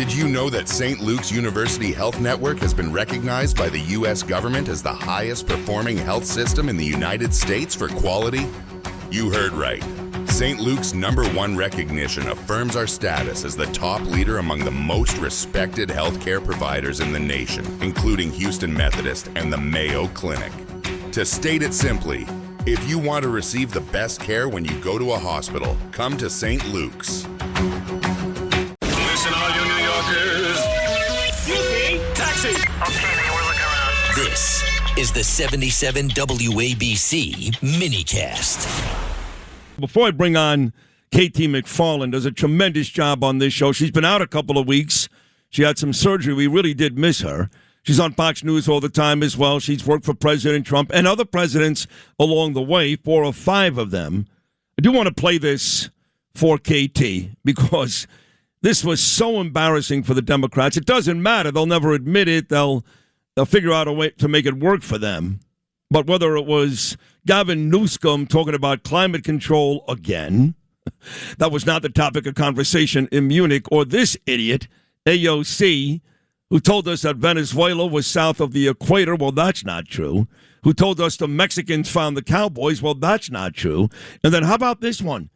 Did you know that St. Luke's University Health Network has been recognized by the U.S. government as the highest performing health system in the United States for quality? You heard right. St. Luke's #1 recognition affirms our status as the top leader among the most respected healthcare providers in the nation, including Houston Methodist and the Mayo Clinic. To state it simply, if you want to receive the best care when you go to a hospital, come to St. Luke's. Listen, all you New Yorkers. Excuse me, taxi. Okay, man, we're looking around. This is the 77 WABC minicast. Before I bring on KT McFarland, does a tremendous job on this show. She's been out a couple of weeks. She had some surgery. We really did miss her. She's on Fox News all the time as well. She's worked for President Trump and other presidents along the way, 4 or 5 of them. I do want to play this for KT because this was so embarrassing for the Democrats. It doesn't matter. They'll never admit it. They'll figure out a way to make it work for them. But whether it was Gavin Newsom talking about climate control again, that was not the topic of conversation in Munich, or this idiot, AOC, who told us that Venezuela was south of the equator. Well, that's not true. Who told us the Mexicans found the cowboys. Well, that's not true. And then how about this one?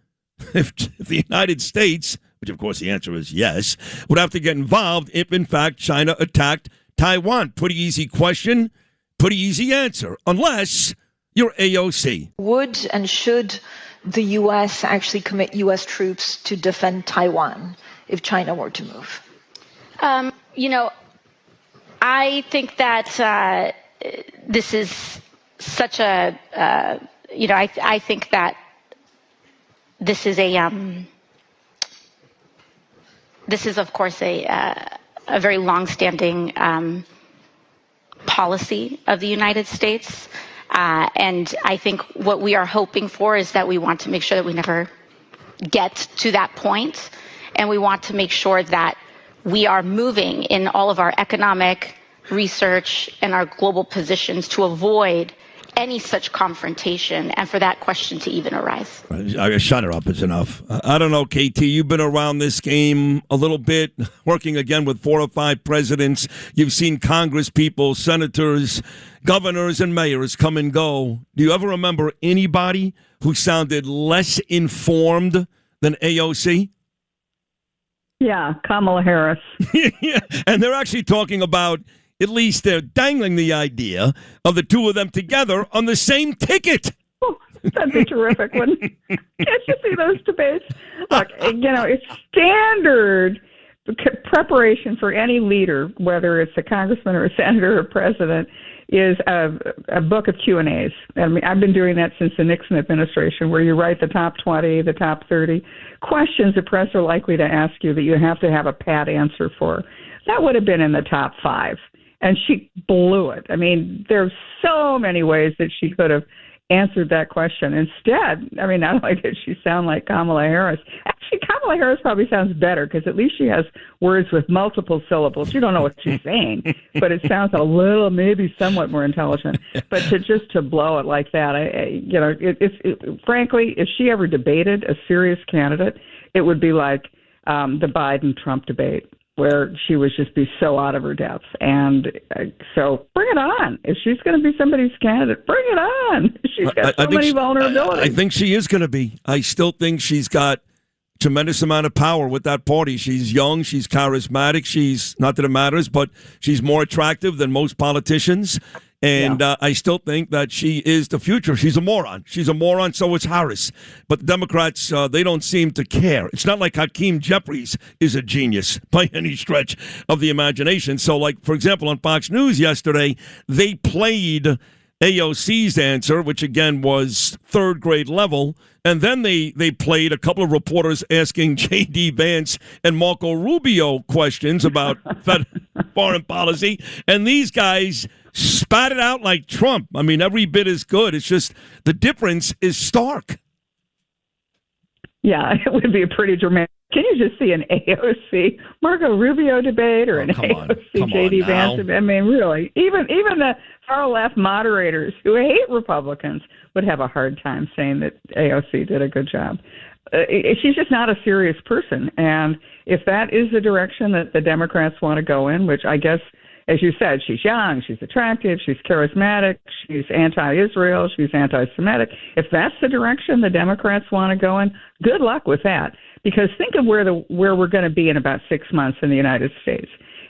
If the United States, which of course the answer is yes, would have to get involved if in fact China attacked Taiwan. Pretty easy question. Pretty easy answer, unless you're AOC. Would and should the U.S. actually commit U.S. troops to defend Taiwan if China were to move? I think that this is such a, I think that this is this is, of course, a very longstanding policy of the United States. And I think what we are hoping for is that we want to make sure that we never get to that point. And we want to make sure that we are moving in all of our economic research and our global positions to avoid any such confrontation and for that question to even arise. Shut her up is enough. I don't know, KT, you've been around this game a little bit, working again with 4 or 5 presidents. You've seen Congress people, senators, governors, and mayors come and go. Do you ever remember anybody who sounded less informed than AOC? Yeah, Kamala Harris. Yeah, and they're actually talking about, at least they're dangling the idea of the two of them together on the same ticket. Oh, that'd be terrific, wouldn't it? Can't you see those debates? Look, it's standard preparation for any leader, whether it's a congressman or a senator or president, is a book of Q&As. I mean, I've been doing that since the Nixon administration, where you write the top 20, the top 30 questions the press are likely to ask you that you have to have a pat answer for. That would have been in the top 5. And she blew it. I mean, there's so many ways that she could have answered that question. Instead, I mean, not only did she sound like Kamala Harris, actually, Kamala Harris probably sounds better because at least she has words with multiple syllables. You don't know what she's saying, but it sounds a little, maybe somewhat more intelligent. But to blow it like that, frankly, if she ever debated a serious candidate, it would be like the Biden-Trump debate, where she would just be so out of her depth. And so bring it on. If she's going to be somebody's candidate, bring it on. She's got so many vulnerabilities. I think she is going to be. I still think she's got a tremendous amount of power with that party. She's young. She's charismatic. She's, not that it matters, but she's more attractive than most politicians. And I still think that she is the future. She's a moron. She's a moron, so is Harris. But the Democrats, they don't seem to care. It's not like Hakeem Jeffries is a genius by any stretch of the imagination. So, like, for example, on Fox News yesterday, they played AOC's answer, which, again, was third grade level. And then they played a couple of reporters asking J.D. Vance and Marco Rubio questions about foreign policy. And these guys spat it out like Trump. I mean, every bit is good. It's just the difference is stark. Yeah, it would be a pretty dramatic. Can you just see an AOC Marco Rubio debate or an AOC J.D. Vance? I mean, really, even the far left moderators who hate Republicans would have a hard time saying that AOC did a good job. She's just not a serious person, and if that is the direction that the Democrats want to go in, which I guess, as you said, she's young, she's attractive, she's charismatic, she's anti-Israel, she's anti-Semitic. If that's the direction the Democrats want to go in, good luck with that. Because think of where we're going to be in about 6 months in the United States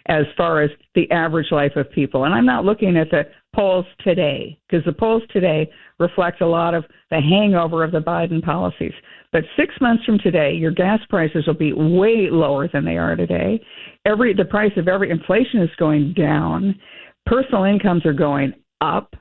as far as the average life of people. And I'm not looking at the polls today, because the polls today reflect a lot of the hangover of the Biden policies. But 6 months from today, your gas prices will be way lower than they are today. The price of inflation is going down. Personal incomes are going up.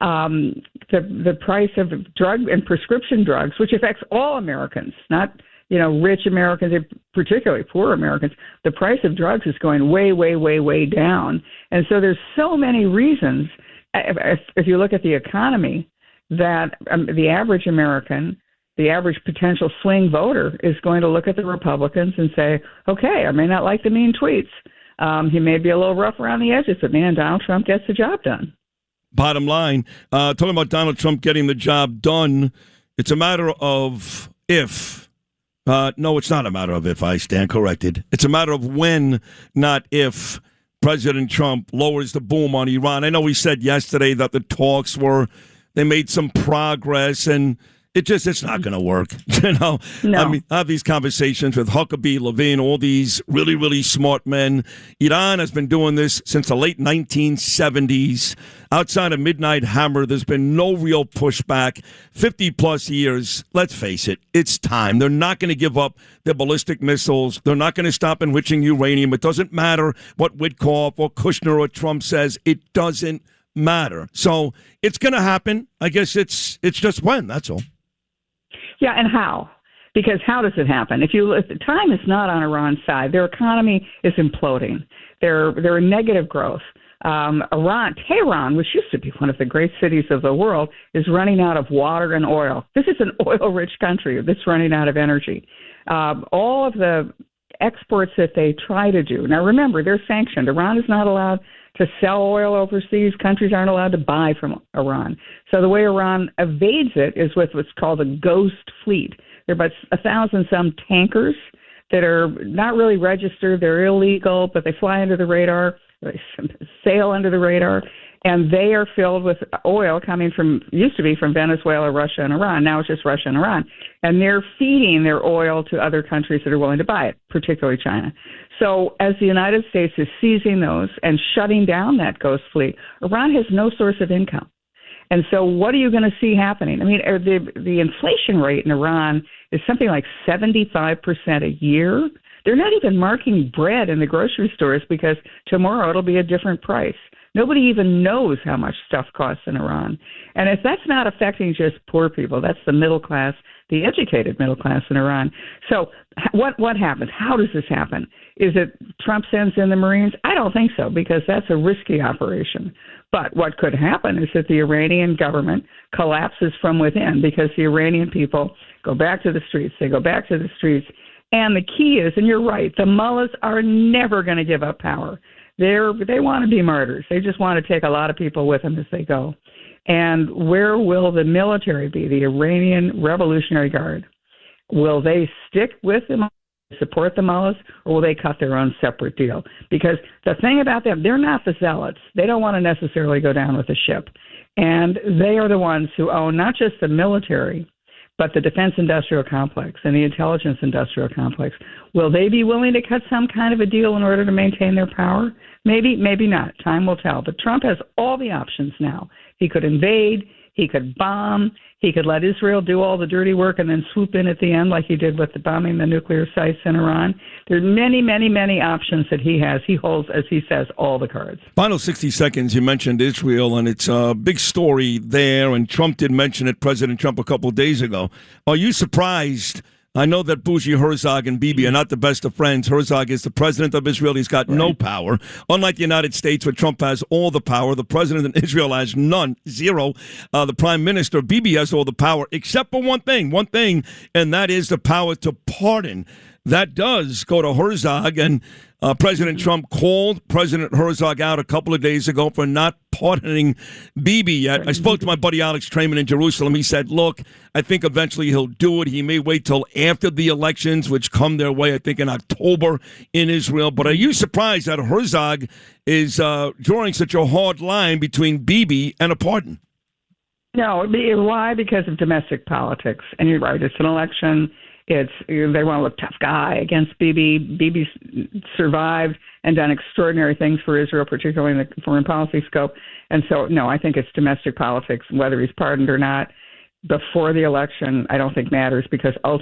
The price of drug and prescription drugs, which affects all Americans, not rich Americans, particularly poor Americans, the price of drugs is going way, way, way, way down. And so there's so many reasons, if you look at the economy, that the average American, the average potential swing voter is going to look at the Republicans and say, okay, I may not like the mean tweets. He may be a little rough around the edges, but man, Donald Trump gets the job done. Bottom line, talking about Donald Trump getting the job done, it's a matter of if. No, it's not a matter of if. I stand corrected. It's a matter of when, not if, President Trump lowers the boom on Iran. I know he said yesterday that the talks they made some progress, and it's not going to work. No. I mean, I have these conversations with Huckabee, Levine, all these really, really smart men. Iran has been doing this since the late 1970s. Outside of Midnight Hammer, there's been no real pushback. 50-plus years, let's face it, it's time. They're not going to give up their ballistic missiles. They're not going to stop enriching uranium. It doesn't matter what Witkoff or Kushner or Trump says. It doesn't matter. So it's going to happen. I guess it's just when, that's all. Yeah, and how? Because how does it happen? If time is not on Iran's side, their economy is imploding. They're in negative growth. Tehran, which used to be one of the great cities of the world, is running out of water and oil. This is an oil-rich country that's running out of energy. All of the exports that they try to do. Now, remember, they're sanctioned. Iran is not allowed to sell oil overseas. Countries aren't allowed to buy from Iran. So the way Iran evades it is with what's called a ghost fleet. There are about 1,000-some tankers that are not really registered. They're illegal, but they fly under the radar. They sail under the radar. And they are filled with oil used to be from Venezuela, Russia, and Iran. Now it's just Russia and Iran. And they're feeding their oil to other countries that are willing to buy it, particularly China. So as the United States is seizing those and shutting down that ghost fleet, Iran has no source of income. And so what are you going to see happening? I mean, the inflation rate in Iran is something like 75% a year. They're not even marking bread in the grocery stores because tomorrow it'll be a different price. Nobody even knows how much stuff costs in Iran. And if that's not affecting just poor people, that's the middle class, the educated middle class in Iran. So what happens? How does this happen? Is it Trump sends in the Marines? I don't think so, because that's a risky operation. But what could happen is that the Iranian government collapses from within, because the Iranian people go back to the streets. They go back to the streets. And the key is, and you're right, the mullahs are never going to give up power. They want to be martyrs. They just want to take a lot of people with them as they go. And where will the military be, the Iranian Revolutionary Guard? Will they stick with them, support the mullahs, or will they cut their own separate deal? Because the thing about them, they're not the zealots. They don't want to necessarily go down with the ship. And they are the ones who own not just the military, but the defense industrial complex and the intelligence industrial complex. Will they be willing to cut some kind of a deal in order to maintain their power? Maybe, maybe not. Time will tell. But Trump has all the options now. He could invade. He could bomb. He could let Israel do all the dirty work and then swoop in at the end like he did with the bombing the nuclear sites in Iran. There's many, many, many options that he has. He holds, as he says, all the cards. Final 60 seconds, you mentioned Israel, and it's a big story there, and Trump did mention it, President Trump, a couple of days ago. Are you surprised? I know that Bougie Herzog and Bibi are not the best of friends. Herzog is the president of Israel. He's got no power. Unlike the United States, where Trump has all the power, the president in Israel has none, zero. The prime minister, Bibi, has all the power, except for one thing, and that is the power to pardon. that does go to Herzog. And President Trump called President Herzog out a couple of days ago for not pardoning Bibi yet. I spoke to my buddy Alex Trayman in Jerusalem. He said, look, I think eventually he'll do it. He may wait till after the elections, which come their way, I think, in October in Israel. But are you surprised that Herzog is drawing such a hard line between Bibi and a pardon? No, why? Because of domestic politics. And you're right, it's an election. They want to look tough guy against Bibi. Bibi's survived and done extraordinary things for Israel, particularly in the foreign policy scope. And so, no, I think it's domestic politics, whether he's pardoned or not. Before the election, I don't think matters because I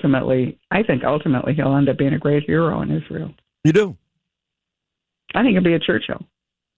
think ultimately he'll end up being a great hero in Israel. You do? I think he'll be a Churchill.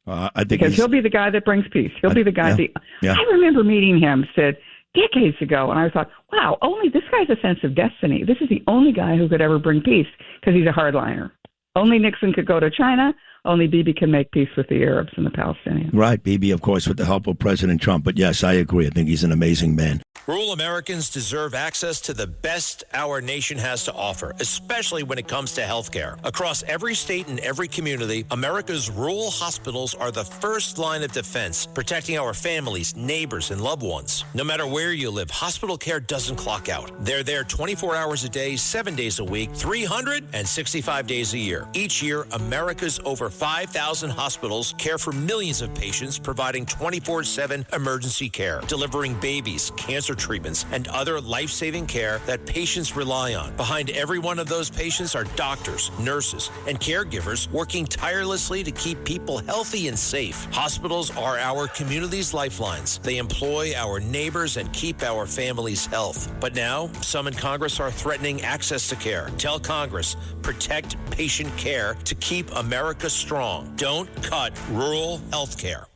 I think because he'll be the guy that brings peace. He'll be the guy. I remember meeting him, said, decades ago, and I thought, wow, only this guy's a sense of destiny. This is the only guy who could ever bring peace because he's a hardliner. Only Nixon could go to China. Only Bibi can make peace with the Arabs and the Palestinians. Right, Bibi, of course, with the help of President Trump. But yes, I agree. I think he's an amazing man. Rural Americans deserve access to the best our nation has to offer, especially when it comes to health care. Across every state and every community, America's rural hospitals are the first line of defense, protecting our families, neighbors, and loved ones. No matter where you live, hospital care doesn't clock out. They're there 24 hours a day, 7 days a week, 365 days a year. Each year, America's over 5,000 hospitals care for millions of patients, providing 24/7 emergency care, delivering babies, cancer treatments, and other life-saving care that patients rely on. Behind every one of those patients are doctors, nurses, and caregivers working tirelessly to keep people healthy and safe. Hospitals are our community's lifelines. They employ our neighbors and keep our families' health. But now, some in Congress are threatening access to care. Tell Congress, protect patient care to keep America strong. Don't cut rural health care.